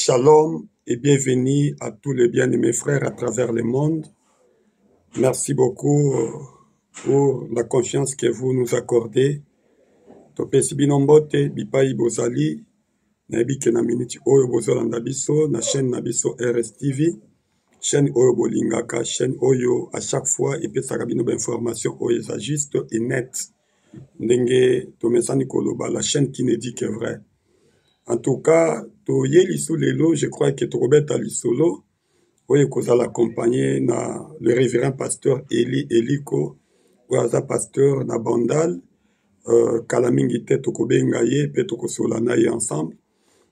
Shalom et bienvenue à tous les bien-aimés frères à travers le monde. Merci beaucoup pour la confiance que vous nous accordez. Topesi bino mbote bipai bozali nayebi ke na minute oyo bozolanda biso na chaîne na biso RSTV, chaîne oyo bolingaka, chaîne oyo à chaque fois epesaka bino information oyo eza juste et net. Ndenge tomesani koloba la chaîne qui ne dit que vrai. En tout cas, toye lisu lelo, je crois que tokobeta lisolo oyo kozala accompagné na le révérend pasteur Eli Eliko oyo aza pasteur na Bandal. Kala mingi te tokobenga ye pe tokosola na ye ensemble.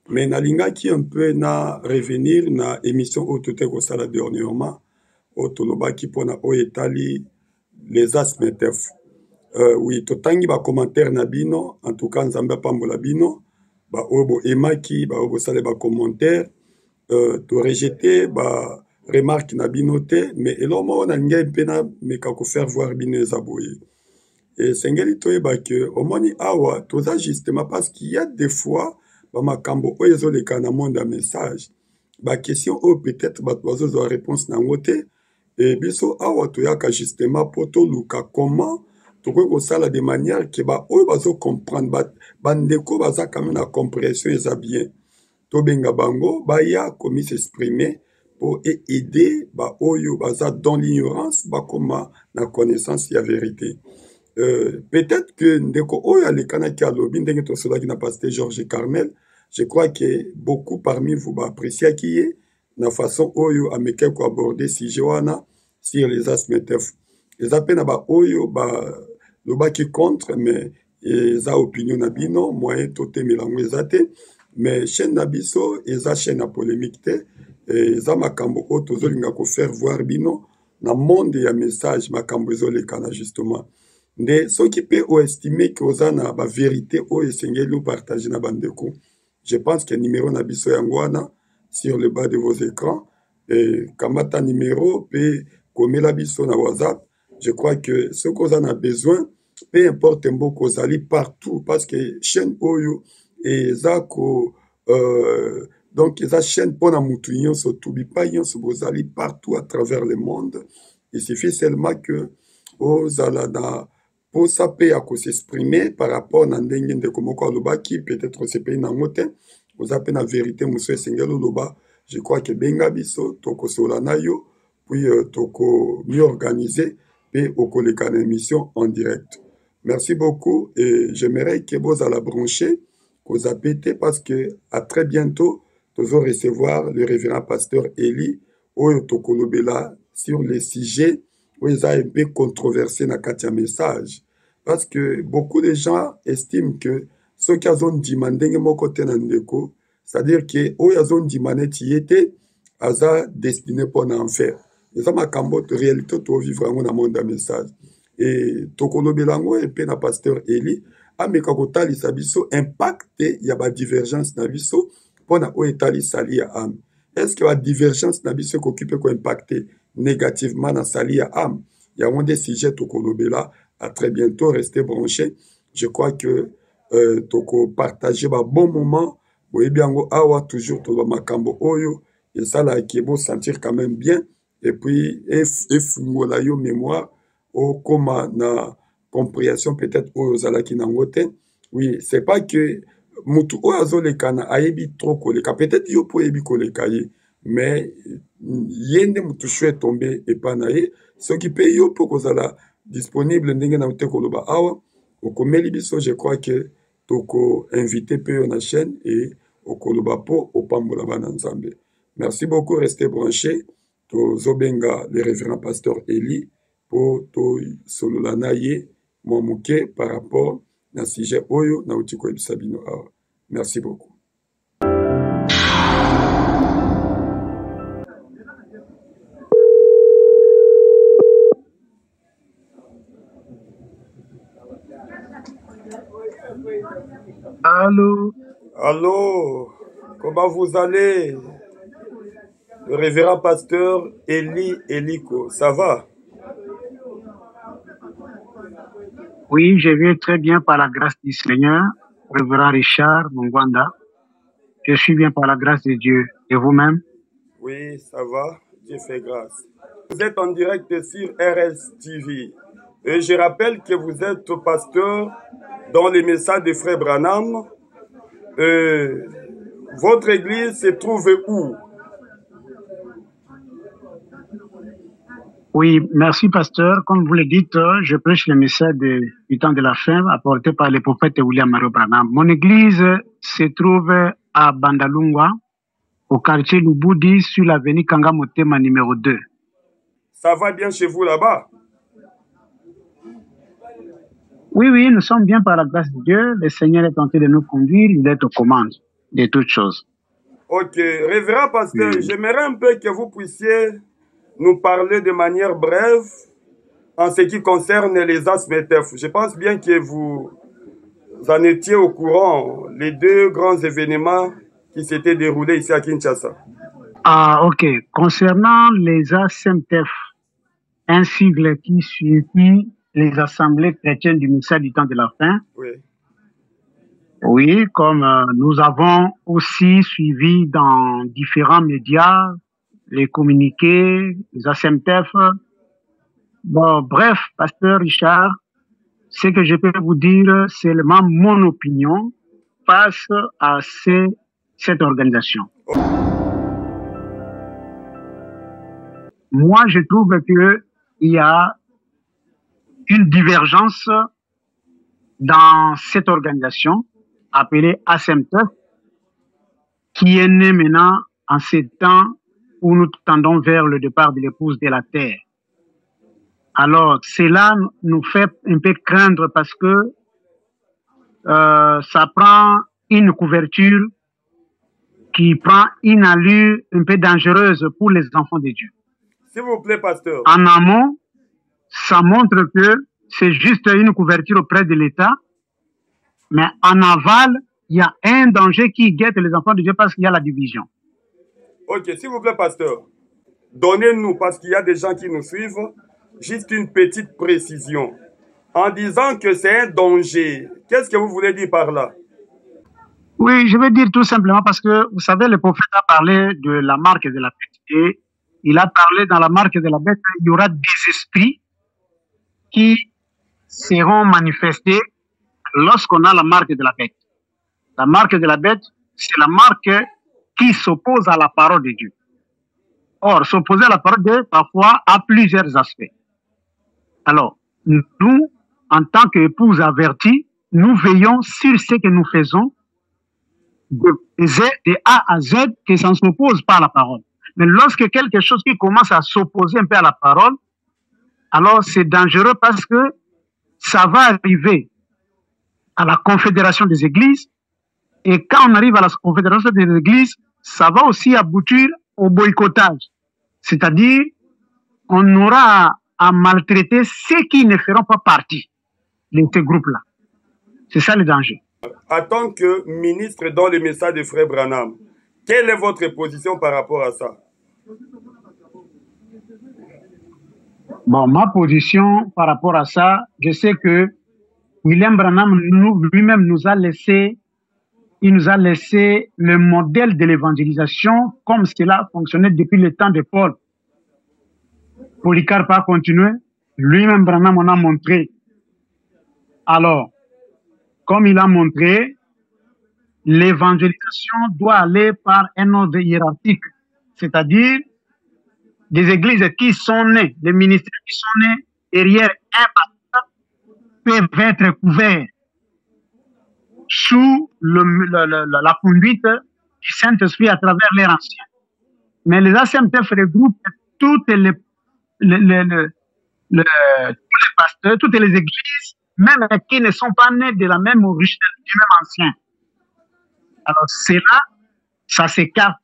Mais nalingaki un peu na revenir na émission oyo tote kosala dernièrement oyo tolobaki mpona oyo etali les asmetef. Oui, totangi ba commentaire na bino, en tout cas nzambe apambola bino. Ba oyo bo emaki, ba oyo bosale ba commentaire, to rejeter ba remarque na bino te, mais elomo na ngai mpe na meka ko faire voir bino eza boye. Et sengeli toyeba ke omoni awa toza justement parce qu'il y a des fois ba makambo oyo ezoleka na monde ya message, ba question oyo peut-être bato bazozwa réponse nango te, et biso awa toyaka justement po toluka comment tokoki kosala de manière ke ba oyo bazo comprendre bandeko baza quand même na compréhension eza bien tobenga bango baya komi s'exprimer pour aider ba oyo baza dans l'ignorance bakoma na connaissance ya vérité. Peut-être que ndeko oyo alekanaki alobi ndenge tosolaki na pasteur Georges Carmel, je crois que beaucoup parmi vous appréciaki ye na façon oyo ameke ko aborder sujet wana sur les asmetef. Eza pe na ba oyo ba lobaki contre, mais eza opinion na bino moyen tote milango eza te, mais chaîne na biso eza chaîne na polémique te, eza makambo oyo tozolinga ko faire voir bino na monde ya message makambo ezolekana justement. Nde soki pe o estime ke oza na ba vérité oyo esengeli o partager na bandeko, je pense que numéro na biso yango wana sur le bas de vos écrans, kamata numéro pe komela biso na WhatsApp. Je crois que ce qu'on en a besoin, peu importe mboko ozali partout, parce que chaîne oyo eza ko donc eza chaîne pona mutu nyonso tubipa nyonso bozali partout à travers le monde. Il suffit seulement que ozala na posa pe ya s'exprimer par rapport na ndenge ndeko moko alobaki, peut-être osepeli nango te, oza pe na vérité mosusu esengeli oloba. Je crois que benga biso tokosola na yo, puis toko mieux organiser et au collègue à l'émission en direct. Merci beaucoup et j'aimerais que vous allez brancher, que vous appétez parce que à très bientôt, nous allons recevoir le révérend pasteur Eli Oyo Tokolobela sur les sujets où ils ont un peu controversé dans le message. Parce que beaucoup de gens estiment que ceux qui ont demandé mon côté n'andeko, c'est-à-dire que ils ont demandé qui était, ils destiné pour l'enfer. Eza makambo de réalité to vivre dans le monde de message. Et tokolobelango et pe na pasteur Eli ameka kotalisa biso impact ya ba divergence na biso pona o etali sali ya âme. Est-ce que la divergence na biso occupe ko impacter négativement na sali ya âme? Il y a un des sujets tokolobela. À très bientôt, restez branchés. Je crois que toko partager ba bon moment. Boye biango awa toujours to ba makambo oyo et ça là qui est beau sentir quand même bien. Et puis, efungola yo mémoire, au koma na compréhension peut-être aux alaki nangote. Oui, c'est pas que mutu o azolekana ayebi trop koleka. Peut-être yo po yebi koleka ye, mais yende mutu choué tombé et pas naye. Ce qui peut yo po kozala disponible ndenge na ute koloba awa. Au komeli biso, je crois que toko invité pe yo na chaîne et au koloba po au pambola bana nzambe. Merci beaucoup, restez branchés. To zobenga le révérend pasteur Eli pour to sololana ye momuke par rapport na sujet oyo na utiko ebisabino awa. Merci beaucoup. Allô? Allô? Comment vous allez? Le révérend pasteur Eli Eliko, ça va? Oui, je viens très bien par la grâce du Seigneur, révérend Richard Mungwanda. Je suis bien par la grâce de Dieu. Et vous-même? Oui, ça va. Dieu fait grâce. Vous êtes en direct sur RSTV. Et je rappelle que vous êtes pasteur dans les messages de Frère Branham. Votre église se trouve où? Oui, merci pasteur. Comme vous le dites, je prêche le message du temps de la fin apporté par le prophète William Mario Branham. Mon église se trouve à Bandalungwa, au quartier Lubudi, sur l'avenue Kangamotema numéro 2. Ça va bien chez vous là-bas? Oui, nous sommes bien par la grâce de Dieu. Le Seigneur est en train de nous conduire, il est aux commandes de toutes choses. Ok, révérend pasteur, j'aimerais un peu que vous puissiez nous parler de manière brève en ce qui concerne les ASMETEF. Je pense bien que vous en étiez au courant, les deux grands événements qui s'étaient déroulés ici à Kinshasa. Ah, ok. Concernant les ASMTF, un sigle qui suit les assemblées chrétiennes du message du temps de la fin. Oui. Oui, comme nous avons aussi suivi dans différents médias les communiqués, les ASMTF. Bon, bref, pasteur Richard, ce que je peux vous dire, c'est seulement mon opinion face à cette organisation. Moi, je trouve qu'il y a une divergence dans cette organisation appelée ASMTF, qui est née maintenant en ces temps où nous tendons vers le départ de l'épouse de la terre. Alors, cela nous fait un peu craindre parce que ça prend une couverture qui prend une allure un peu dangereuse pour les enfants de Dieu. S'il vous plaît, pasteur. En amont, ça montre que c'est juste une couverture auprès de l'État, mais en aval, il y a un danger qui guette les enfants de Dieu parce qu'il y a la division. Ok, s'il vous plaît, pasteur, donnez-nous, parce qu'il y a des gens qui nous suivent, juste une petite précision. En disant que c'est un danger, qu'est-ce que vous voulez dire par là? Oui, je veux dire tout simplement parce que, vous savez, le prophète a parlé de la marque de la bête. Et il a parlé dans la marque de la bête, il y aura des esprits qui seront manifestés lorsqu'on a la marque de la bête. La marque de la bête, c'est la marque qui s'oppose à la parole de Dieu. Or, s'opposer à la parole de Dieu, parfois, a plusieurs aspects. Alors, nous, en tant qu'épouses avertis, nous veillons sur ce que nous faisons de A à Z, que ça ne s'oppose pas à la parole. Mais lorsque quelque chose qui commence à s'opposer un peu à la parole, alors c'est dangereux parce que ça va arriver à la confédération des églises. Et quand on arrive à la confédération des églises, ça va aussi aboutir au boycottage. C'est-à-dire, on aura à maltraiter ceux qui ne feront pas partie de ce groupe-là. C'est ça le danger. En tant que ministre dans le message de Frère Branham, quelle est votre position par rapport à ça? Bon, ma position par rapport à ça, je sais que William Branham lui-même nous a laissé le modèle de l'évangélisation comme cela fonctionnait depuis le temps de Paul. Polycarpe a continué, lui-même Branham en a montré. Alors, comme il a montré, l'évangélisation doit aller par un ordre hiérarchique, c'est-à-dire des églises qui sont nées, des ministères qui sont nés derrière un pasteur peuvent être couverts sous la conduite du Saint-Esprit à travers les anciens. Mais les ASMTF regroupent tous les pasteurs, toutes les églises, même qui ne sont pas nés de la même origine, du même ancien. Alors, c'est là, ça s'écarte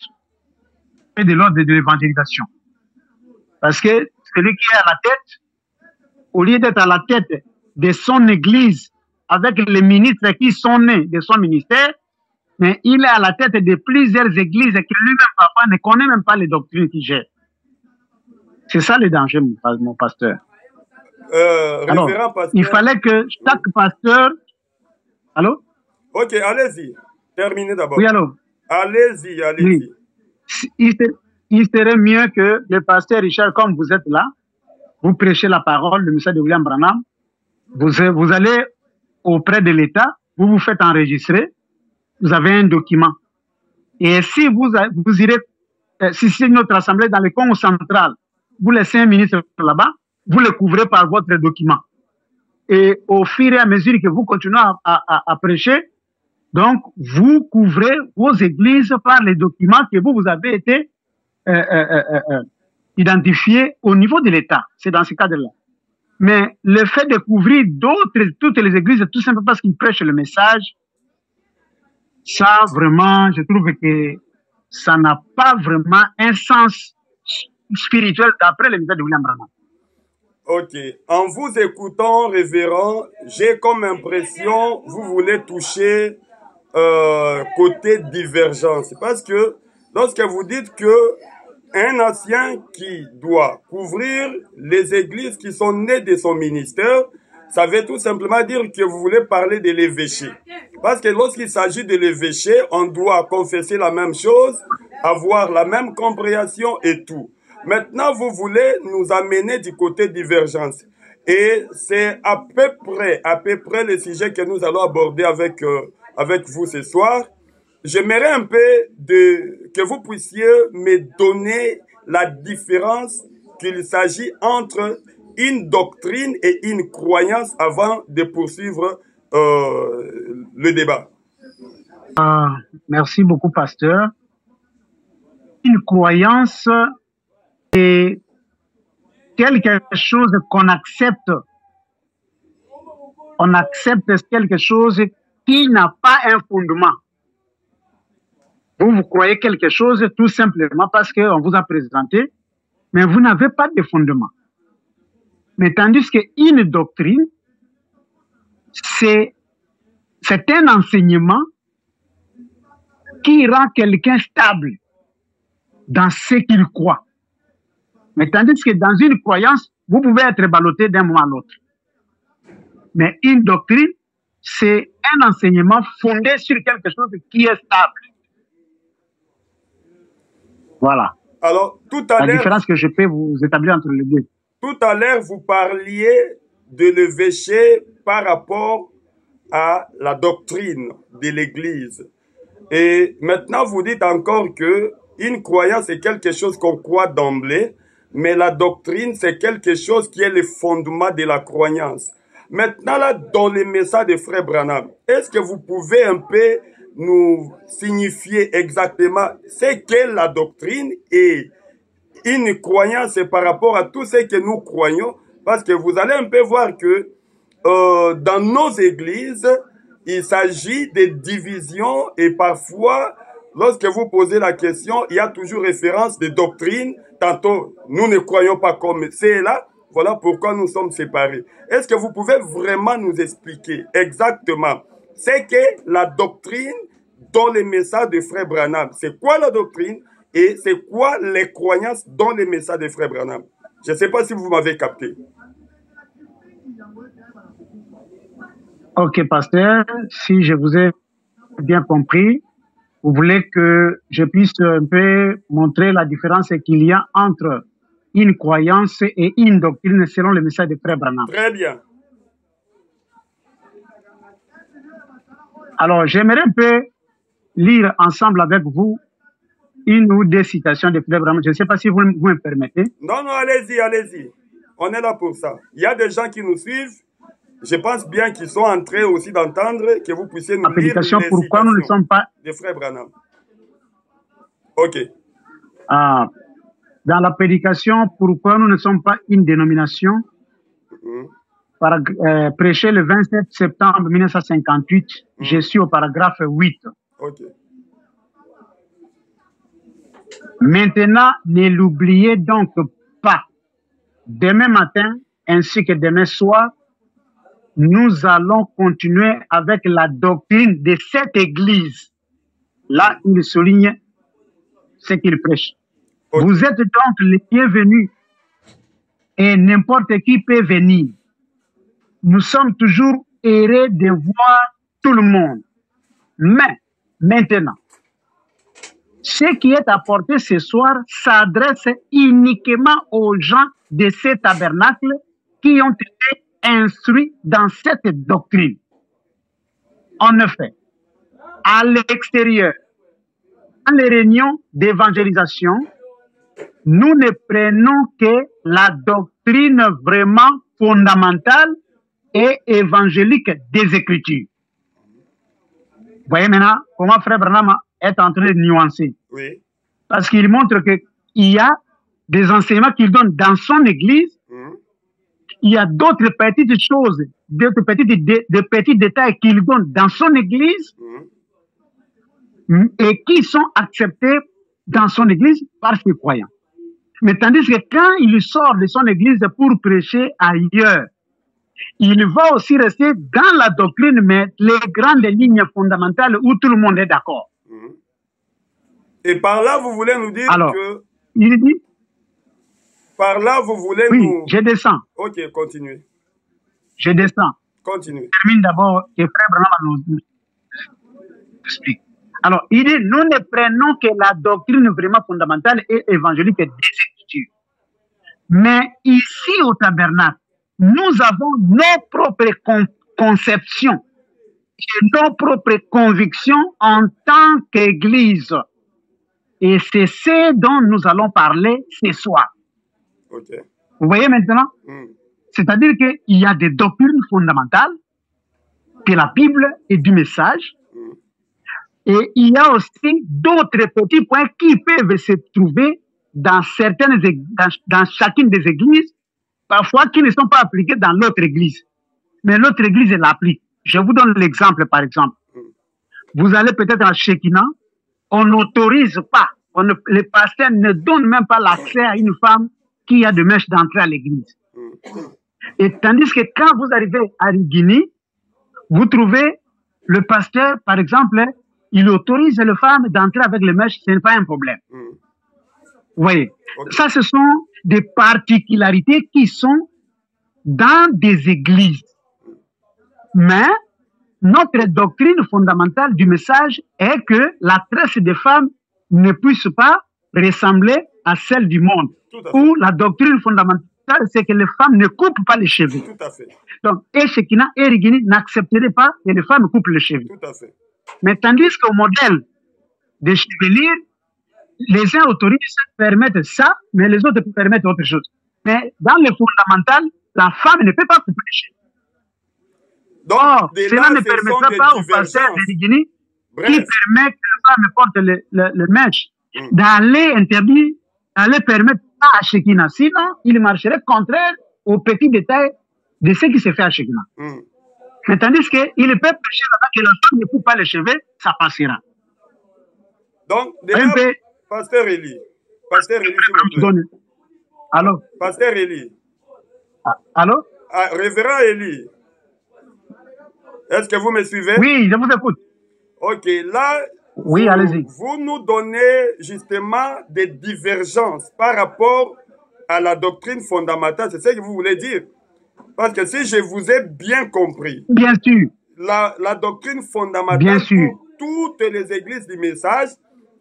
de l'ordre de l'évangélisation. Parce que celui qui est à la tête, au lieu d'être à la tête de son église, avec les ministres qui sont nés de son ministère, mais il est à la tête de plusieurs églises que lui-même, parfois, ne connaît même pas les doctrines qu'il gère. C'est ça le danger, mon pasteur. Alors, pasteur. Il fallait que chaque pasteur... Allô? Ok, allez-y. Terminez d'abord. Oui, allô? Allez-y. Oui. il, il serait mieux que le pasteur Richard, comme vous êtes là, vous prêchez la parole, le message de William Branham, vous allez auprès de l'État, vous vous faites enregistrer, vous avez un document. Et si vous irez, si c'est notre assemblée dans le Congo central, vous laissez un ministre là-bas, vous le couvrez par votre document. Et au fur et à mesure que vous continuez à prêcher, donc vous couvrez vos églises par les documents que vous avez été identifiés au niveau de l'État. C'est dans ce cadre-là. Mais le fait de couvrir toutes les églises, tout simplement parce qu'ils prêchent le message, ça vraiment, je trouve que ça n'a pas vraiment un sens spirituel d'après le message de William Branham. Ok. En vous écoutant, révérend, j'ai comme impression, vous voulez toucher côté divergence. Parce que lorsque vous dites que un ancien qui doit couvrir les églises qui sont nées de son ministère, ça veut tout simplement dire que vous voulez parler de l'évêché. Parce que lorsqu'il s'agit de l'évêché, on doit confesser la même chose, avoir la même compréhension et tout. Maintenant, vous voulez nous amener du côté divergence. Et c'est à peu près le sujet que nous allons aborder avec vous ce soir. J'aimerais un peu que vous puissiez me donner la différence qu'il s'agit entre une doctrine et une croyance avant de poursuivre le débat. Merci beaucoup, pasteur. Une croyance est quelque chose qu'on accepte. On accepte quelque chose qui n'a pas un fondement. Vous croyez quelque chose tout simplement parce qu'on vous a présenté, mais vous n'avez pas de fondement. Mais tandis qu'une doctrine, c'est un enseignement qui rend quelqu'un stable dans ce qu'il croit. Mais tandis que dans une croyance, vous pouvez être ballotté d'un moment à l'autre. Mais une doctrine, c'est un enseignement fondé sur quelque chose qui est stable. Voilà. Alors, tout à l'heure, la différence que je peux vous établir entre les deux. Tout à l'heure, vous parliez de l'évêché par rapport à la doctrine de l'Église. Et maintenant, vous dites encore que une croyance, c'est quelque chose qu'on croit d'emblée, mais la doctrine, c'est quelque chose qui est le fondement de la croyance. Maintenant, là, dans les messages de Frère Branham, est-ce que vous pouvez un peu nous signifier exactement ce qu'est la doctrine et une croyance par rapport à tout ce que nous croyons? Parce que vous allez un peu voir que dans nos églises, il s'agit de divisions et parfois, lorsque vous posez la question, il y a toujours référence de doctrine. Tantôt, nous ne croyons pas comme c'est là. Voilà pourquoi nous sommes séparés. Est-ce que vous pouvez vraiment nous expliquer exactement ce qu'est la doctrine dans les messages de Frère Branham? C'est quoi la doctrine et c'est quoi les croyances dans les messages de Frère Branham? Je ne sais pas si vous m'avez capté. Ok, pasteur, si je vous ai bien compris, vous voulez que je puisse un peu montrer la différence qu'il y a entre une croyance et une doctrine selon le message de Frère Branham. Très bien. Alors, j'aimerais un peu lire ensemble avec vous une ou deux citations de Frère Branham. Je ne sais pas si vous me permettez. Non, allez-y, allez-y. On est là pour ça. Il y a des gens qui nous suivent. Je pense bien qu'ils sont en train aussi d'entendre que vous puissiez nous lire les pourquoi nous ne sommes pas de Frère Branham. Ok. Dans la prédication, pourquoi nous ne sommes pas une dénomination, prêché le 27 septembre 1958, je suis au paragraphe 8. Ok. Maintenant, ne l'oubliez donc pas. Demain matin, ainsi que demain soir, nous allons continuer avec la doctrine de cette église. Là, il souligne ce qu'il prêche. Okay. Vous êtes donc les bienvenus et n'importe qui peut venir. Nous sommes toujours heureux de voir tout le monde. Mais maintenant, Ce qui est apporté ce soir s'adresse uniquement aux gens de ce tabernacle qui ont été instruits dans cette doctrine. En effet, à l'extérieur, dans les réunions d'évangélisation, nous ne prenons que la doctrine vraiment fondamentale et évangélique des Écritures. Vous voyez maintenant comment Frère Branham est en train de nuancer. Oui. Parce qu'il montre qu'il y a des enseignements qu'il donne dans son église. Il y a d'autres petites choses, d'autres petits détails qu'il donne dans son église et qui sont acceptés dans son église par ses croyants. Mais tandis que quand il sort de son église pour prêcher ailleurs, il va aussi rester dans la doctrine, mais les grandes lignes fondamentales où tout le monde est d'accord. Et par là, vous voulez nous dire que... Il dit... Par là, vous voulez oui, nous... je descends. Ok, continuez. Je descends. Continuez. Je termine d'abord que Frère Branham nous explique. Alors, il dit, nous ne prenons que la doctrine vraiment fondamentale et évangélique des Écritures. Mais ici au tabernacle, nous avons nos propres conceptions et nos propres convictions en tant qu'Église. Et c'est ce dont nous allons parler ce soir. Okay. Vous voyez maintenant? C'est-à-dire qu'il y a des doctrines fondamentales de la Bible et du message. Et il y a aussi d'autres petits points qui peuvent se trouver dans dans chacune des églises, parfois qui ne sont pas appliqués dans l'autre église. Mais l'autre église l'applique. Je vous donne l'exemple, par exemple. Vous allez peut-être à Shekinah, on n'autorise pas, les pasteurs ne donnent même pas l'accès à une femme qui a de mèches d'entrer à l'église. Et tandis que quand vous arrivez à Rigini, vous trouvez le pasteur, par exemple, il autorise les femmes d'entrer avec les mèches, ce n'est pas un problème. Vous voyez, ça, ce sont des particularités qui sont dans des églises. Mais notre doctrine fondamentale du message est que la tresse des femmes ne puisse pas ressembler à celle du monde. Ou la doctrine fondamentale, c'est que les femmes ne coupent pas les cheveux. Tout à fait. Donc, Shekinah et Rigini n'accepteraient pas que les femmes coupent les cheveux. Tout à fait. Mais tandis qu'au modèle des chevelures, les uns autorisent, permettent ça, mais les autres permettent autre chose. Mais dans le fondamental, la femme ne peut pas couper les cheveux. Or, cela ne permettra pas au pasteur de Rigini, qui permet que la femme porte le mèche, d'aller permettre à Shekinah. Sinon, il marcherait contraire aux petits détails de ce qui se fait à Shekinah. Mais tandis qu'il peut prêcher là-bas que la femme ne coupe pas les cheveux, ça passera. Donc, déjà, Pasteur Élie, s'il vous plaît. Allô? Pasteur Élie. Allô? Révérend Élie. Est-ce que vous me suivez? Oui, je vous écoute. Ok, là, oui, allez-y. Vous nous donnez justement des divergences par rapport à la doctrine fondamentale. C'est ce que vous voulez dire? Parce que si je vous ai bien compris, bien sûr, la doctrine fondamentale bien sûr, pour toutes les églises du message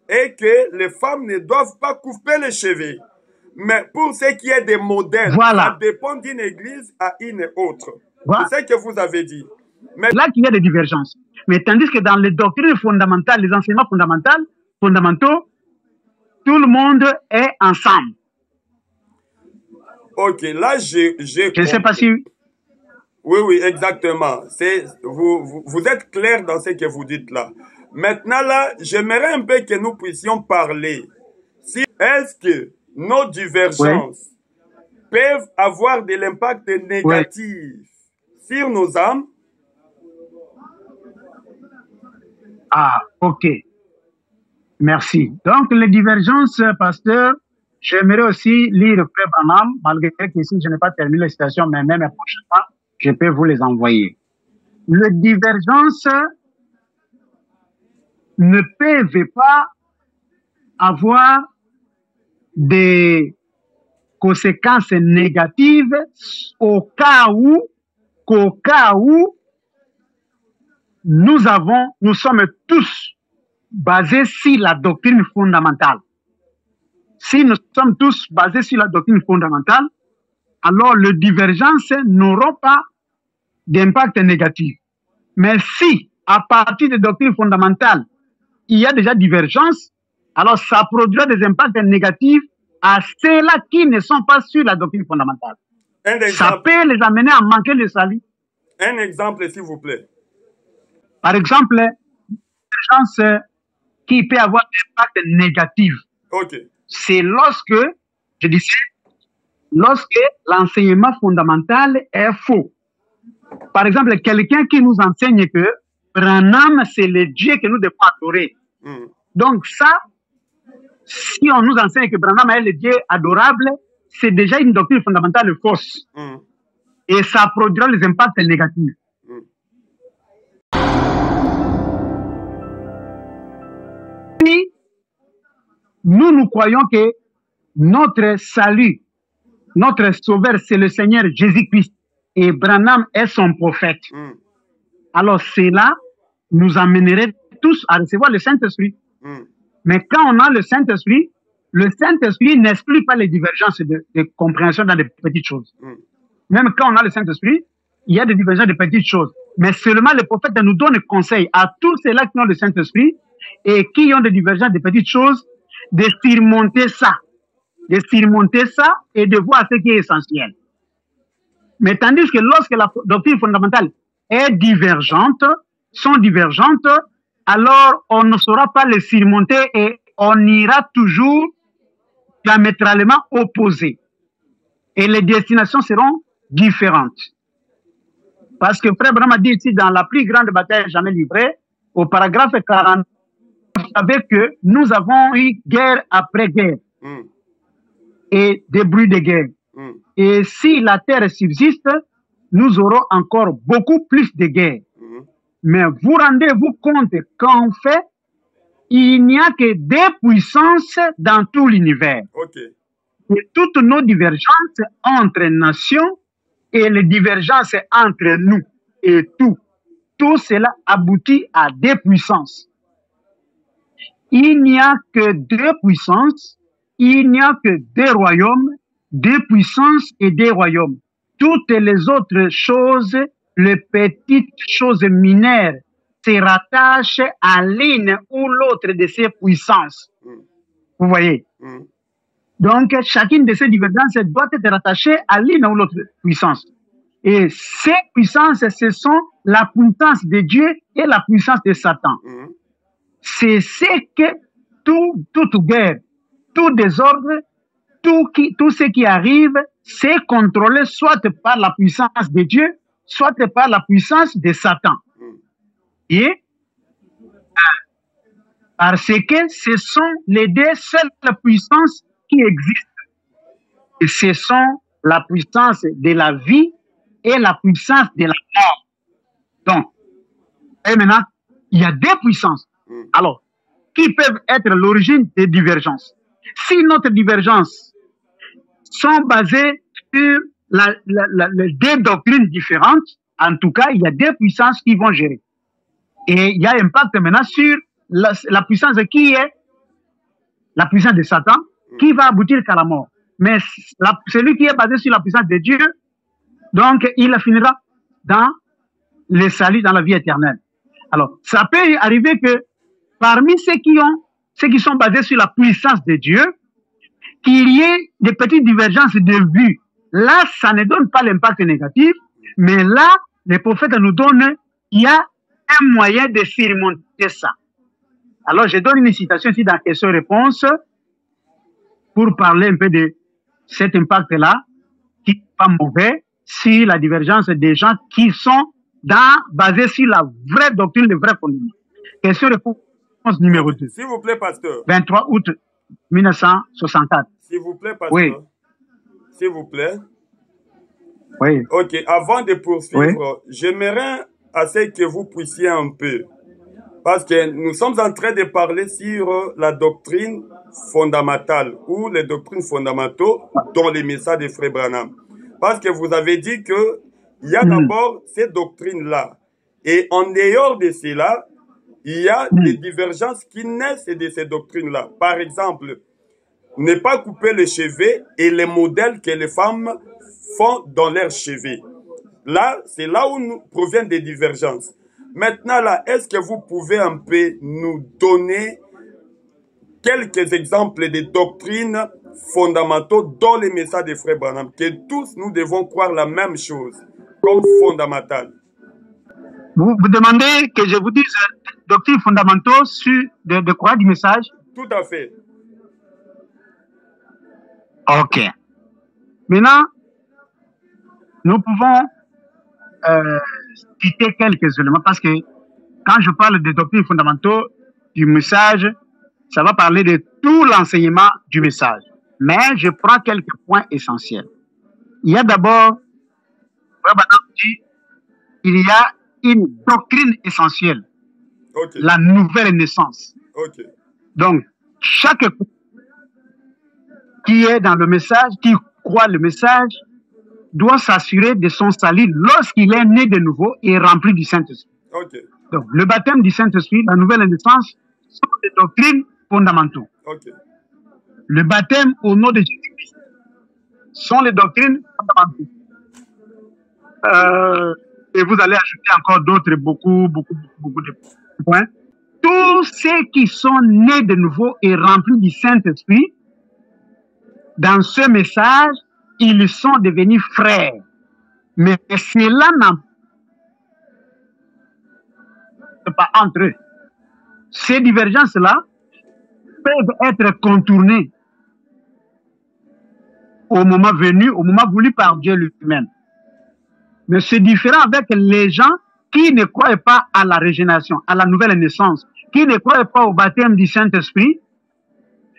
est que les femmes ne doivent pas couper les cheveux. Mais pour ce qui est des modèles, ça dépend d'une église à une autre. C'est ce que vous avez dit. Mais là qu'il y a des divergences. Mais tandis que dans les doctrines fondamentales, les enseignements fondamentaux, tout le monde est ensemble. Ok, là, je ne sais pas si... Oui, exactement. Vous êtes clair dans ce que vous dites là. Maintenant, là, j'aimerais un peu que nous puissions parler. Est-ce que nos divergences peuvent avoir de l'impact négatif sur nos âmes? Ah, ok. Merci. Donc, les divergences, pasteur, j'aimerais aussi lire Frère Branham, malgré que ici, je n'ai pas terminé la citation, mais même prochainement, je peux vous les envoyer. Les divergences ne peuvent pas avoir des conséquences négatives au cas où nous sommes tous basés sur la doctrine fondamentale. Si nous sommes tous basés sur la doctrine fondamentale, alors les divergences n'auront pas d'impact négatif. Mais si, à partir des doctrines fondamentales, il y a déjà divergence, alors ça produira des impacts négatifs à ceux-là qui ne sont pas sur la doctrine fondamentale. Ça peut les amener à manquer le salut. Un exemple, s'il vous plaît. Par exemple, divergence qui peut avoir des impacts négatifs. Okay. C'est lorsque, je disais, lorsque l'enseignement fondamental est faux. Par exemple, quelqu'un qui nous enseigne que Branham, c'est le Dieu que nous devons adorer. Donc ça, si on nous enseigne que Branham est le Dieu adorable, c'est déjà une doctrine fondamentale fausse. Et ça produira les impacts négatifs. Si nous croyons que notre salut, notre sauveur, c'est le Seigneur Jésus-Christ et Branham est son prophète, alors cela nous amènerait tous à recevoir le Saint-Esprit. Mais quand on a le Saint-Esprit n'exclut pas les divergences de compréhension dans des petites choses. Même quand on a le Saint-Esprit, il y a des divergences de petites choses. Mais seulement le prophète nous donne conseil à tous ceux-là qui ont le Saint-Esprit et qui ont des divergences de petites choses, de surmonter ça et de voir ce qui est essentiel. Mais tandis que lorsque la doctrine fondamentale est divergente, alors on ne saura pas les surmonter et on ira toujours diamétralement opposés. Et les destinations seront différentes. Parce que Frère Branham a dit ici, dans la plus grande bataille jamais livrée, au paragraphe 40, vous savez que nous avons eu guerre après guerre et des bruits de guerre. Et si la terre subsiste, nous aurons encore beaucoup plus de guerres. Mais vous rendez-vous compte qu'en fait, il n'y a que deux puissances dans tout l'univers. Et toutes nos divergences entre nations et les divergences entre nous et tout cela aboutit à deux puissances. Il n'y a que deux puissances, il n'y a que deux royaumes, deux puissances et deux royaumes. Toutes les autres choses, les petites choses mineures, se rattachent à l'une ou l'autre de ces puissances. Vous voyez? Donc, chacune de ces divergences doit être rattachée à l'une ou l'autre puissance. Et ces puissances, ce sont la puissance de Dieu et la puissance de Satan. C'est ce que toute guerre, tout désordre, tout ce qui arrive, c'est contrôlé soit par la puissance de Dieu, soit par la puissance de Satan. Et parce que ce sont les deux seules puissances qui existent. Et ce sont la puissance de la vie et la puissance de la mort. Donc, et maintenant, il y a deux puissances. Alors, qui peuvent être l'origine des divergences. Si notre divergence sont basées sur les deux doctrines différentes, en tout cas, il y a deux puissances qui vont gérer. Et il y a un impact maintenant sur la puissance qui est la puissance de Satan, qui va aboutir qu'à la mort. Mais celui qui est basé sur la puissance de Dieu, donc il finira dans le salut, dans la vie éternelle. Alors, ça peut arriver que parmi ceux qui sont basés sur la puissance de Dieu, qu'il y ait des petites divergences de vue. Là, ça ne donne pas l'impact négatif, mais là, les prophètes nous donnent, il y a un moyen de surmonter ça. Alors, je donne une citation ici dans question-réponse pour parler un peu de cet impact-là, qui n'est pas mauvais, sur la divergence des gens qui sont basés sur la vraie doctrine, le vrai fondement. Question-réponse numéro 2. S'il vous plaît, pasteur. 23 août 1964. S'il vous plaît, pasteur. Oui. S'il vous plaît. Oui. Ok, avant de poursuivre, j'aimerais assez que vous puissiez un peu, parce que nous sommes en train de parler sur la doctrine fondamentale ou les doctrines fondamentaux dans les messages de Frère Branham. Parce que vous avez dit que il y a d'abord ces doctrines-là. Et en dehors de cela, il y a des divergences qui naissent de ces doctrines-là. Par exemple, ne pas couper les cheveux et les modèles que les femmes font dans leurs cheveux. Là, c'est là où nous proviennent des divergences. Maintenant, là, est-ce que vous pouvez un peu nous donner quelques exemples de doctrines fondamentaux dans les messages des frères Branham, que tous nous devons croire la même chose, comme fondamentale? Vous demandez que je vous dise doctrines fondamentaux sur de quoi du message? Tout à fait. Ok. Maintenant, nous pouvons citer quelques éléments parce que quand je parle de doctrines fondamentaux du message, ça va parler de tout l'enseignement du message. Mais je prends quelques points essentiels. Il y a d'abord, il y a une doctrine essentielle, Okay. la nouvelle naissance. Okay. Donc, chaque qui est dans le message, qui croit le message, doit s'assurer de son salut lorsqu'il est né de nouveau et rempli du Saint-Esprit. Okay. Donc, le baptême du Saint-Esprit, la nouvelle naissance, sont des doctrines fondamentales. Okay. Le baptême au nom de Jésus-Christ sont les doctrines fondamentales. Et vous allez ajouter encore d'autres, beaucoup de points. Tous ceux qui sont nés de nouveau et remplis du Saint-Esprit, dans ce message, ils sont devenus frères. Mais cela n'a pas entre eux. Ces divergences-là peuvent être contournées au moment venu, au moment voulu par Dieu lui-même. Mais c'est différent avec les gens qui ne croient pas à la régénération, à la nouvelle naissance, qui ne croient pas au baptême du Saint-Esprit,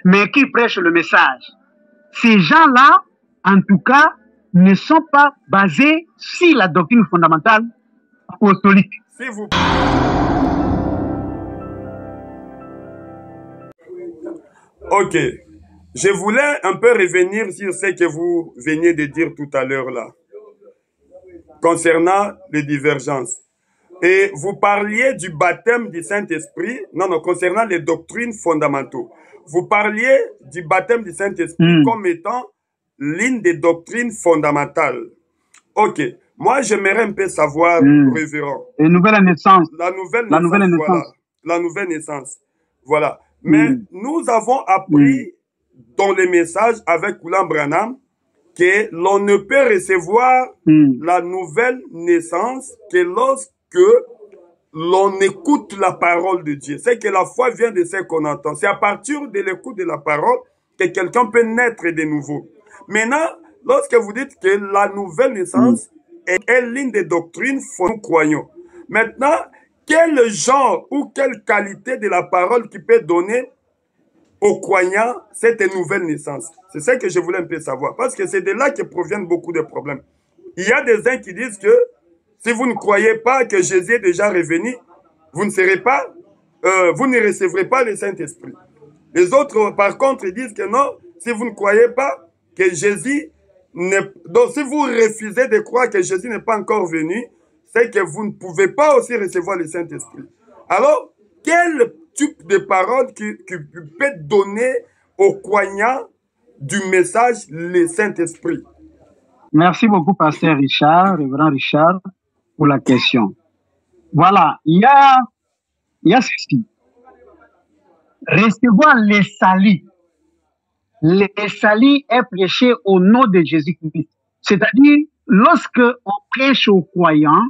mais qui prêchent le message. Ces gens-là, en tout cas, ne sont pas basés sur la doctrine fondamentale apostolique. S'il vous Ok. Je voulais un peu revenir sur ce que vous veniez de dire tout à l'heure là, concernant les divergences. Et vous parliez du baptême du Saint-Esprit, non, concernant les doctrines fondamentaux. Vous parliez du baptême du Saint-Esprit comme étant l'une des doctrines fondamentales. Ok. Moi, j'aimerais un peu savoir, révérend. La nouvelle naissance. La nouvelle naissance. Voilà. La nouvelle naissance. Voilà. Mais nous avons appris dans les messages avec William Branham que l'on ne peut recevoir la nouvelle naissance que lorsque l'on écoute la parole de Dieu. C'est que la foi vient de ce qu'on entend. C'est à partir de l'écoute de la parole que quelqu'un peut naître de nouveau. Maintenant, lorsque vous dites que la nouvelle naissance est l'une des doctrines que nous croyons. Maintenant, quel genre ou quelle qualité de la parole qui peut donner aux croyants cette nouvelle naissance? C'est ça que je voulais un peu savoir. Parce que c'est de là que proviennent beaucoup de problèmes. Il y a des uns qui disent que si vous ne croyez pas que Jésus est déjà revenu, vous ne serez pas, vous ne recevrez pas le Saint-Esprit. Les autres, par contre, ils disent que non, si vous ne croyez pas que Jésus n'est... Donc, si vous refusez de croire que Jésus n'est pas encore venu, c'est que vous ne pouvez pas aussi recevoir le Saint-Esprit. Alors, quel type de parole qui peut donner aux croyants du message le Saint-Esprit? Merci beaucoup, pasteur Richard, révérend Richard, pour la question. Voilà, il y a ceci. Recevoir les salis. Les salis est prêché au nom de Jésus-Christ. C'est-à-dire, lorsque on prêche aux croyants,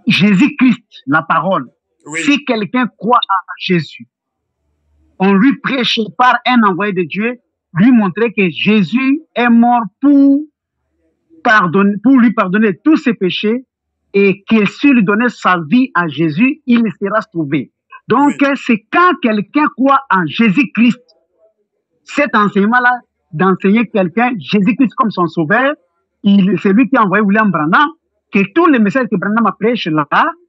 Jésus-Christ, la parole, si quelqu'un croit à Jésus, on lui prêche par un envoyé de Dieu, lui montrer que Jésus est mort pour lui pardonner tous ses péchés et que s'il lui donnait sa vie à Jésus, il sera sauvé. Donc, c'est quand quelqu'un croit en Jésus-Christ, cet enseignement-là, d'enseigner quelqu'un, Jésus-Christ comme son sauveur, c'est lui qui a envoyé William Branham, que tous les messages que Branham a prêché là,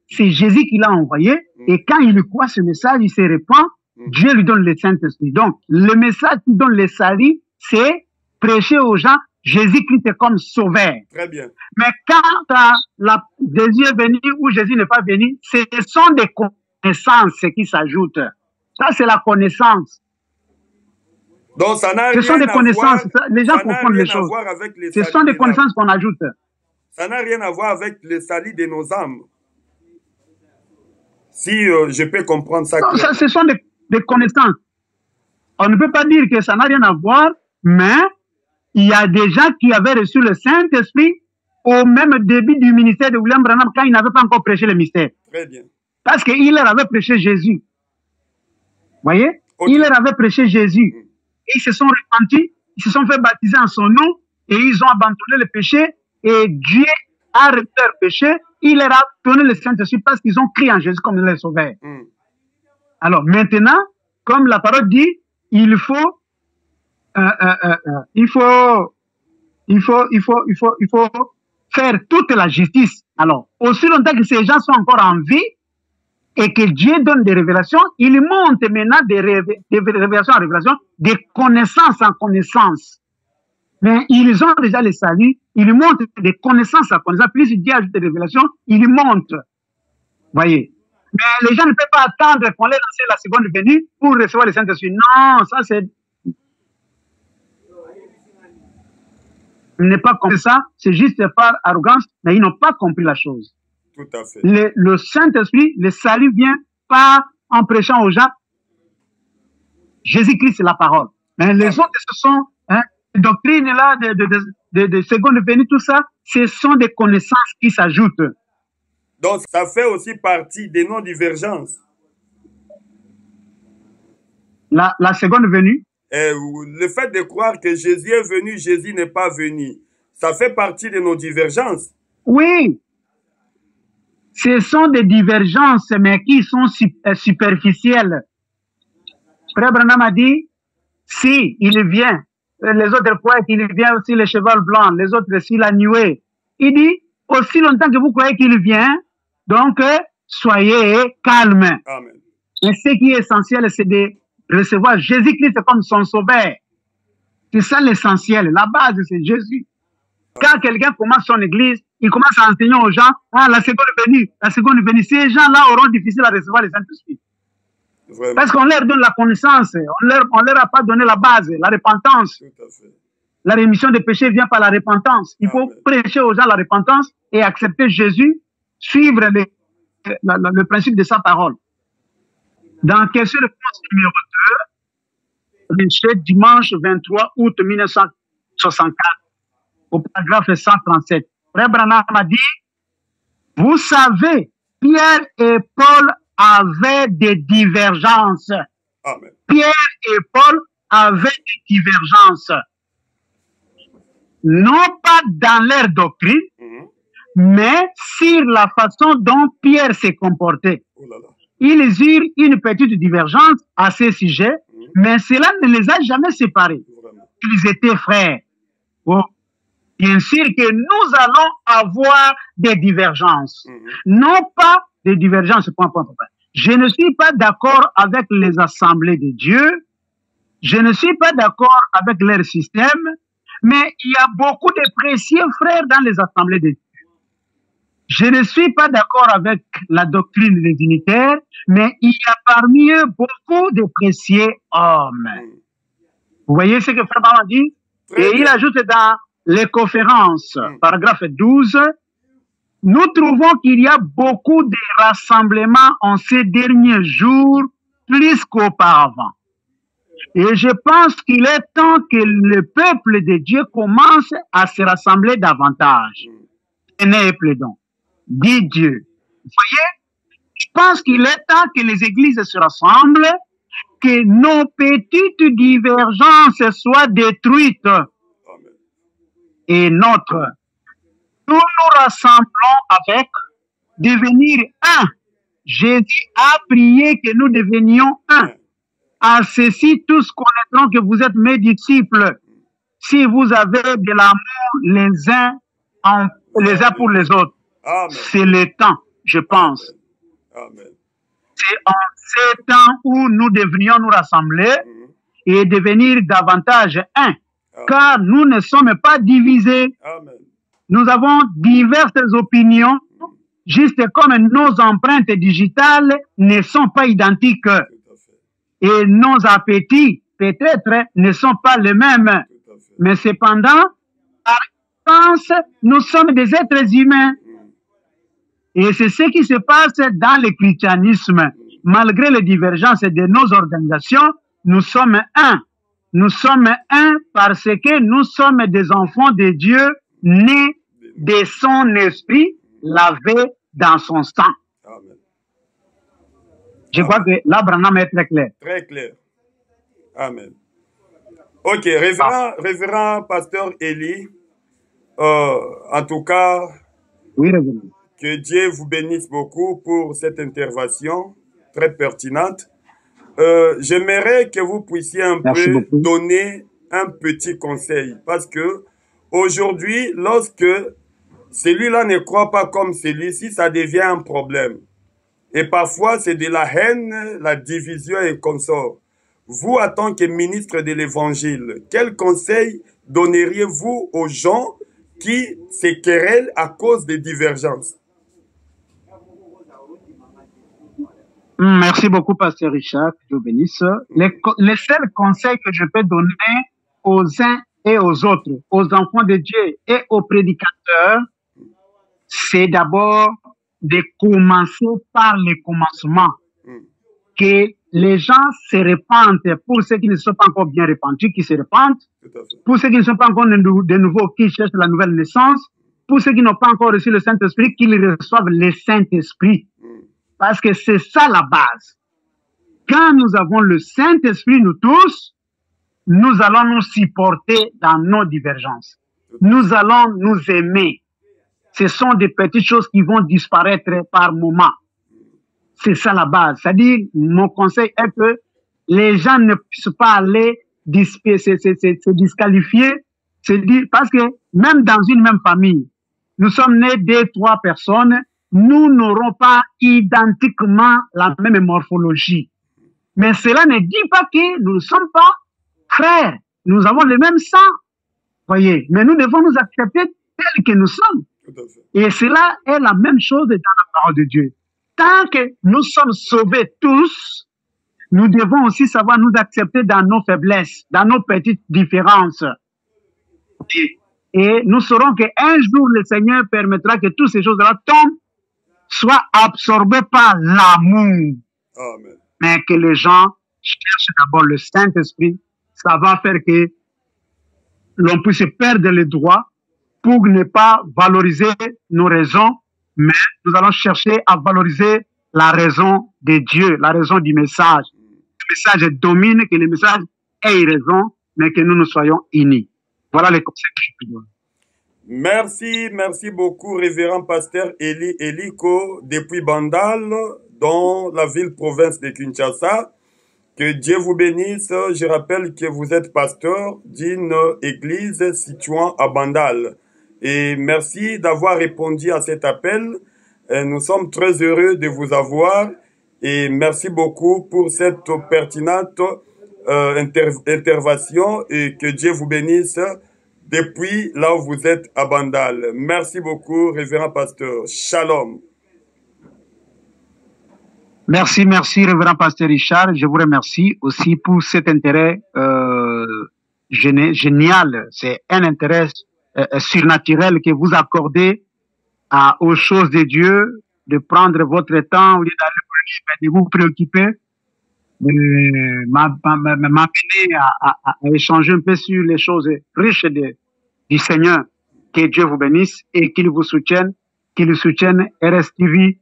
c'est Jésus qui l'a envoyé, et quand il croit ce message, il se répand, Dieu lui donne le Saint-Esprit. Donc, le message qui donne le salut, c'est prêcher aux gens Jésus-Christ est comme sauveur. Très bien. Mais quand Jésus est venu ou Jésus n'est pas venu, ce sont des connaissances qui s'ajoutent. Ça, c'est la connaissance. Donc, ça n'a Ce sont des rien à connaissances. voir, Les gens ça n'a confondent les rien à choses. voir avec les Ce salis sont des des âmes. connaissances qu'on ajoute. Ça n'a rien à voir avec le salut de nos âmes. Si je peux comprendre ça Non, clairement. ce sont des connaissances. On ne peut pas dire que ça n'a rien à voir, mais il y a des gens qui avaient reçu le Saint-Esprit au même début du ministère de William Branham quand il n'avait pas encore prêché le mystère. Très bien. Parce qu'il leur avait prêché Jésus. Vous voyez? Ok. Il leur avait prêché Jésus. Et ils se sont repentis, ils se sont fait baptiser en son nom et ils ont abandonné le péché et Dieu a remis leur péché. Il leur a donné le Saint-Esprit parce qu'ils ont crié en Jésus comme leur sauveur. Alors maintenant, comme la parole dit, il faut faire toute la justice. Alors, aussi longtemps que ces gens sont encore en vie et que Dieu donne des révélations, il monte maintenant des révélations en révélation, des connaissances en connaissances. Mais ils ont déjà les saluts, ils montent des connaissances en connaissances, plus Dieu ajoute des révélations, ils montent. Voyez. Mais les gens ne peuvent pas attendre qu'on les lance la seconde venue pour recevoir le Saint-Esprit. Non, ça c'est... Ils n'ont pas compris ça, c'est juste par arrogance, mais ils n'ont pas compris la chose. Tout à fait. Le Saint-Esprit, le salut vient pas en prêchant aux gens. Jésus-Christ, c'est la parole. Mais les autres, ce sont les doctrines là, de seconde venue, tout ça, ce sont des connaissances qui s'ajoutent. Donc, ça fait aussi partie des non-divergences. La seconde venue. Le fait de croire que Jésus est venu, Jésus n'est pas venu, ça fait partie de nos divergences. Oui. Ce sont des divergences, mais qui sont superficielles. Frère Branham a dit, si il vient, les autres poètes, il vient aussi le cheval blanc, les autres aussi la nuée. Il dit, aussi longtemps que vous croyez qu'il vient, donc soyez calmes. Amen. Et ce qui est essentiel, c'est de recevoir Jésus-Christ comme son sauveur. C'est ça l'essentiel. La base, c'est Jésus. Quand quelqu'un commence son église, il commence à enseigner aux gens, la seconde venue. Ces gens-là auront difficile à recevoir les Saint-Esprit. Parce qu'on leur donne la connaissance, on leur a pas donné la base, la repentance. Tout à fait. La rémission des péchés vient par la repentance. Il faut prêcher aux gens la repentance et accepter Jésus, suivre le principe de sa parole. Dans Question de réponse numéro 2, dimanche 23 août 1964, au paragraphe 137, Frère Branham a dit, vous savez, Pierre et Paul avaient des divergences. Amen. Pierre et Paul avaient des divergences. Non pas dans leur doctrine, mais sur la façon dont Pierre s'est comporté. Oh là là. Ils eurent une petite divergence à ce sujet, mais cela ne les a jamais séparés. Vraiment. Ils étaient frères. Bon. Bien sûr que nous allons avoir des divergences. Non pas des divergences, point. Je ne suis pas d'accord avec les assemblées de Dieu. Je ne suis pas d'accord avec leur système. Mais il y a beaucoup de précieux frères dans les assemblées de Dieu. Je ne suis pas d'accord avec la doctrine des dignitaires, mais il y a parmi eux beaucoup de précieux hommes. Vous voyez ce que Frère Branham dit? Et il ajoute dans les conférences, paragraphe 12, nous trouvons qu'il y a beaucoup de rassemblements en ces derniers jours, plus qu'auparavant. Et je pense qu'il est temps que le peuple de Dieu commence à se rassembler davantage. Tenez, plaidons. Dit Dieu. Vous voyez, je pense qu'il est temps que les églises se rassemblent, que nos petites divergences soient détruites. Amen. Et nous nous rassemblons avec devenir un. Jésus a prié que nous devenions un. À ceci, tous connaîtront que vous êtes mes disciples, si vous avez de l'amour les uns pour les autres. C'est le temps, je pense. Amen. C'est en ces temps où nous devrions nous rassembler et devenir davantage un. car nous ne sommes pas divisés. Amen. Nous avons diverses opinions, juste comme nos empreintes digitales ne sont pas identiques. Tout à fait. Et nos appétits, peut-être, ne sont pas les mêmes. Tout à fait. Mais cependant, par essence, nous sommes des êtres humains. Et c'est ce qui se passe dans le christianisme. Malgré les divergences de nos organisations, nous sommes un. Nous sommes un parce que nous sommes des enfants de Dieu nés de son esprit, lavés dans son sang. Amen. Je crois que là, Branham est très clair. Très clair. Amen. Ok, révérend pasteur Eli, en tout cas, Oui, Révérend. que Dieu vous bénisse beaucoup pour cette intervention très pertinente. J'aimerais que vous puissiez un Merci peu beaucoup. donner un petit conseil parce que aujourd'hui, lorsque celui-là ne croit pas comme celui-ci, ça devient un problème. Et parfois, c'est de la haine, la division et consort. Vous, en tant que ministre de l'Évangile, quel conseil donneriez-vous aux gens qui se querellent à cause des divergences? Merci beaucoup, Pasteur Richard. Que Dieu bénisse. Le seul conseil que je peux donner aux uns et aux autres, aux enfants de Dieu et aux prédicateurs, c'est d'abord de commencer par le commencement. Que les gens se répandent, pour ceux qui ne sont pas encore bien repentis, qui se répandent, Tout à fait. pour ceux qui ne sont pas encore de nouveau, qui cherchent la nouvelle naissance, pour ceux qui n'ont pas encore reçu le Saint-Esprit, qu'ils reçoivent le Saint-Esprit. Parce que c'est ça la base. Quand nous avons le Saint-Esprit, nous tous, nous allons nous supporter dans nos divergences. Nous allons nous aimer. Ce sont des petites choses qui vont disparaître par moment. C'est ça la base. C'est-à-dire, mon conseil est que les gens ne puissent pas aller se disqualifier, se dire, parce que même dans une même famille, nous sommes nés 2-3 personnes, nous n'aurons pas identiquement la même morphologie. Mais cela ne dit pas que nous ne sommes pas frères. Nous avons le même sang. Voyez, mais nous devons nous accepter tels que nous sommes. Tout à fait. Et cela est la même chose dans la parole de Dieu. Tant que nous sommes sauvés tous, nous devons aussi savoir nous accepter dans nos faiblesses, dans nos petites différences. Et nous saurons qu'un jour, le Seigneur permettra que toutes ces choses-là tombent, soient absorbées par l'amour. Amen. Mais que les gens cherchent d'abord le Saint-Esprit, ça va faire que l'on puisse perdre les droits pour ne pas valoriser nos raisons, mais nous allons chercher à valoriser la raison de Dieu, la raison du message. Le message domine, que le message ait raison, mais que nous soyons unis. Voilà les conseils que je peux donner. Merci beaucoup, révérend pasteur Eli Eliko, depuis Bandal, dans la ville-province de Kinshasa. Que Dieu vous bénisse. Je rappelle que vous êtes pasteur d'une église situant à Bandal. Et merci d'avoir répondu à cet appel. Nous sommes très heureux de vous avoir. Et merci beaucoup pour cette pertinente intervention. Et que Dieu vous bénisse depuis là où vous êtes à Bandal. Merci beaucoup, révérend pasteur. Shalom. Merci, révérend pasteur Richard. Je vous remercie aussi pour cet intérêt génial. C'est un intérêt surnaturel que vous accordez aux choses de Dieu, de prendre votre temps au lieu d'aller de vous préoccuper, de m'amener à échanger un peu sur les choses riches du Seigneur. Que Dieu vous bénisse et qu'il vous soutienne, RSTV,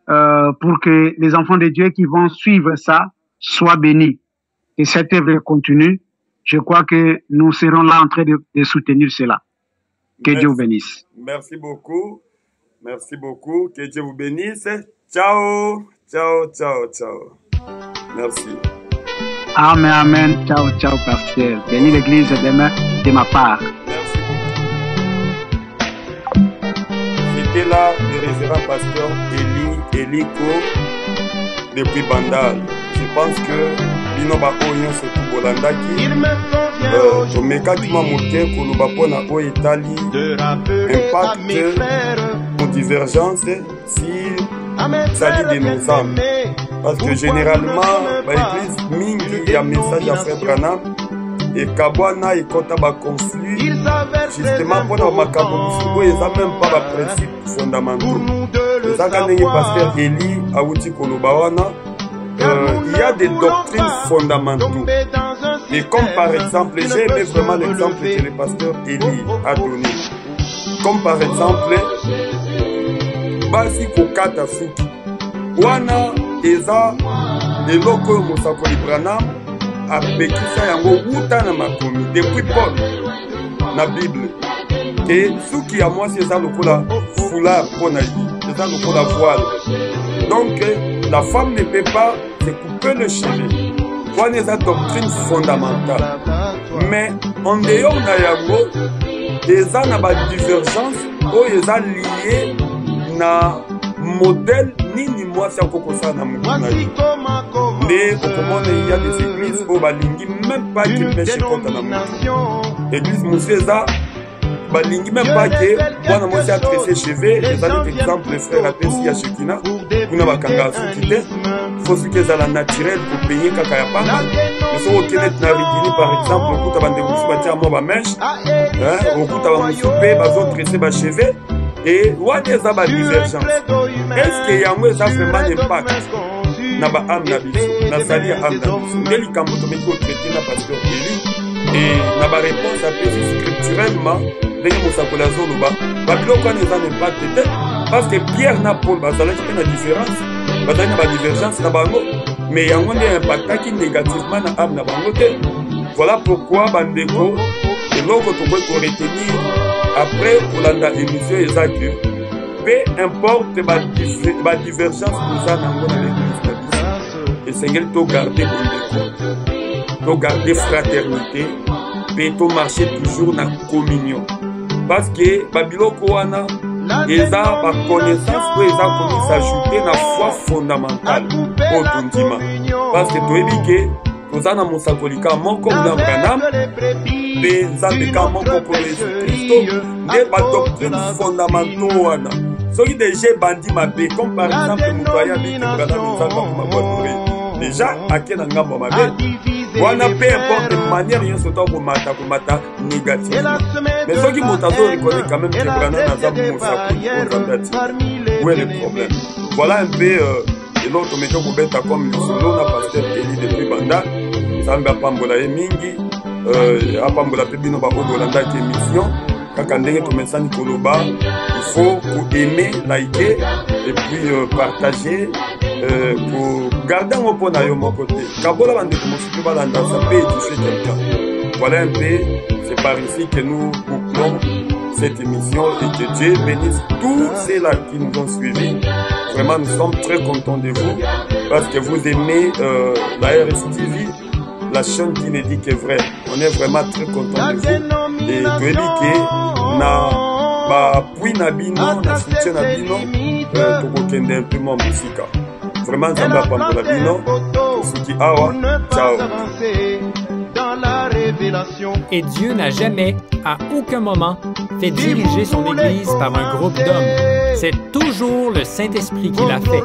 pour que les enfants de Dieu qui vont suivre ça soient bénis. Et cette œuvre continue. Je crois que nous serons là en train de soutenir cela. Que Dieu vous bénisse. Merci beaucoup. Merci beaucoup. Que Dieu vous bénisse. Ciao. Ciao, ciao, ciao. Merci. Amen, amen. Ciao, ciao, pasteur. Bénis l'église de ma part. Merci. C'était là le révérend pasteur Eli Eliko depuis Bandal. Je pense que bino baoyo nyonso tu bolandaki tomekaki mwa moke koloba mpona oyo etali impact ou divergence si sali de nos âmes. Parce que généralement baeglise mingi ya message ya frère Branham ekabwana ekota baconflit justement mpona bamakambo mosusu oyo eza même pas baprincipe fondamentaux. ezaka ndenge pasteur Eli awuti koloba wana il y a des doctrines fondamentaux. Et comme par exemple, j'ai aimé vraiment l'exemple que le pasteur Eli a donné. Comme par exemple, basi kokata suki. Wana eza eloko oyo mosakoli Branham apekisa yango wuta na makomi depuis Paul na Bible. Et suki ya mwasi eza lokola foulard mpona ye, eza lokola voile. Donc la femme ne peut pas se couper le cheveu. Wana eza doctrine fondamentale. Mais en dehors na yango eza na ba divergence oyo eza lié na modèle nini mwasi akokosala na motu na ye. Nde okomona il y a des églises oyo balingi même pas ke mèche ekota na motu. Église mosusu eza balingi même pas ke mwana mwasi atresse cheveux. Ezali exemple frère apesi ya Shekina kuna bakanga suki te. Faut suki ezala naturel kopeye kaka ya pamba. Mais soki okende na rigini par exemple okuta bandeko mosusu batia mwa bamèche okuta bamosusu mpe bazotresse bacheveux. Et wana eza badivergence. Est-ce que yango eza vraiment impact na baame na biso nazali ya ame na biso nde likambo tomeki kotraite na pasteur Eli et na baréponse apesi scripturellement ndenge mosakoli azoloba babiloko wana eza na impact te parce que Pierre na Paul bazalaki mpe na différence bazali na badivergence na bango mais yango nde impactaki négativement na ame na bango te. Voilà pourquoi bandeko eloko tokoki koretenir après kolanda émission eza que peu importe badivergence toza nango na l'église na biso esengeli togarde bondeko togarde fraternité mpe tomarche toujours na communion parce que babiloko wana eza baconnaissance oyo eza komi s'ajouter na foi fondamentale oyo tondima parce que toyebi ke toza na mosakoli ka moko William Branham mpe nzambe ka moko kolo Yesu Kristo nde badoctrine fondamentaux wana soki deja ebandi mabe comme par exemple moto aya biki Branham ezaka komabwadure déjà ake na ngambo mabe wana peu importe manière nyonso to komata négativement mais soki moto azoreconnaitre quand même que Branham aza mosakoli o nzambe ati où est le problème. Voilà un peu eloko tomeki kobeta comme lisolo na pasteur Eli depuis banda nzambe apambola ye mingi apambola mpe bino baoyo bolandaki émission kaka ndenge tomesani koloba il faut koaimer liker et puis partager kogarde yango mpo na yo moko te kabola bandeko mosusu mpe balanda ça peut édifier quelqu'un. Voilà un peu, c'est par ici que nous bouclons cette émission et que Dieu bénisse tous ceux-là qui nous ont suivis. Vraiment, nous sommes très contents de vous parce que vous aimez la RSTV, la chaîne qui ne dit que vrai. On est vraiment très contents de vous. Et tu es dit que na appui na bino, na soutien na bino, tokokende un peu mon musique. Vraiment, nous avons pas pour la bino. Suki awa, ciao. Et Dieu n'a jamais, à aucun moment, fait diriger son Église par un groupe d'hommes. C'est toujours le Saint-Esprit qui l'a fait.